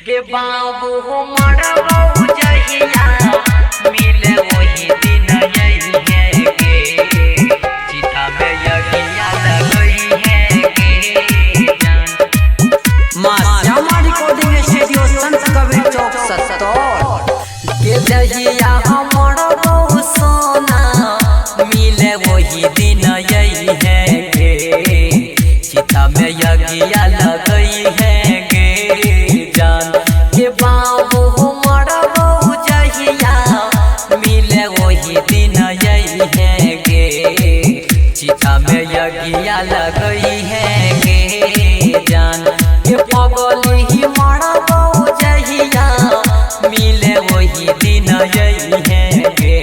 के बाबू मरबौ जहिया मिले वही दिन यही है गे चिता में यगिया लगई है गे जान। मां श्यामा रिकॉर्डिंग स्टूडियो संत कबीर चौक 70 के जहिया मरबौ सोना मिले वही दिन यही है गे चिता में यगिया लगई है गे जान। के बाबू मरबौ जहिया मिले वही दिन यही है गे चिता में यगिया लगई है गे जान। के पगली मरबौ जहिया मिले वही दिन यही है गे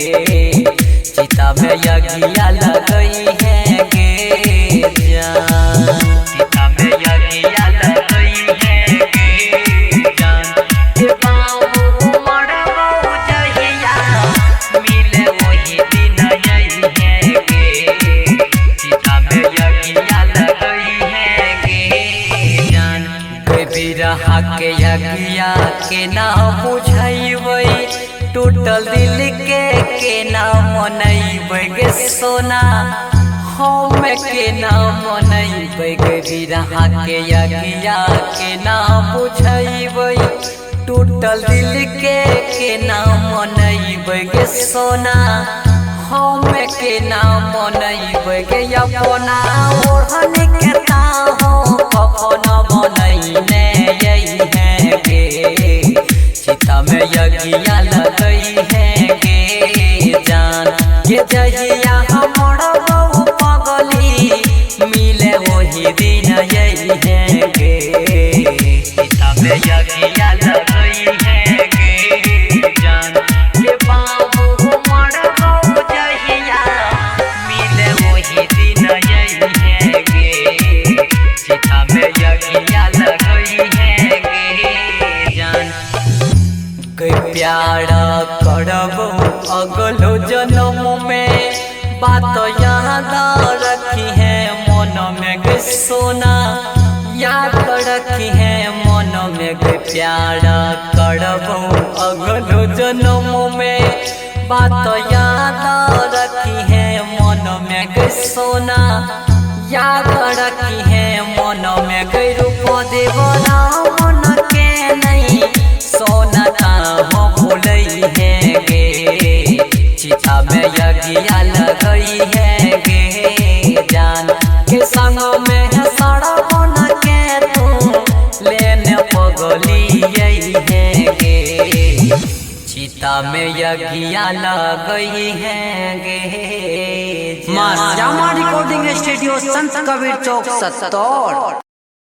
चिता में यगिया लगई है गे जान। चिता में यगिया लगई है गे जान। के बाबू मरबौ जहिया मिले वही दिन यही है गे चिता में यगिया लगई है गे जान। बिरहा के यगिया के ना बुझैबै टूटल दिल के ना मनैबै गे सोना हम के ना मनैबै गे बिरहा के यगिया के ना बुझैबै टूटल दिल के ना मनैबै गे सोना हम के ना मनैबै गे अपना ओढ़न के ताहो कखन बनैने यही है गे चिता में यगिया लगई है गे जान। के जहिया मरबौ पगली मिले वही दिन यही है गे चिता में यगिया लगई है गे जान। के बाबू मरबौ जहिया मिले वही दिन यही है गे चिता में यगिया लगई है गे जान। कोई प्यार करबो अगलो जन्म में बात याद रखी है मन में गे सोना याद रखी है मन में गे प्यार करबो अगलो जन्म में बात याद रखी है मन में गे सोना याद रखी है मन में गे रूप देवना मन के नहीं सोना हो भूलई है गे चिता में यगिया लगई है गे जान। के संग में सड़बन के तू लेने पगली यही है गे चिता में यगिया लगई है गे। मां श्यामा रिकॉर्डिंग स्टूडियो संत कबीर चौक 70।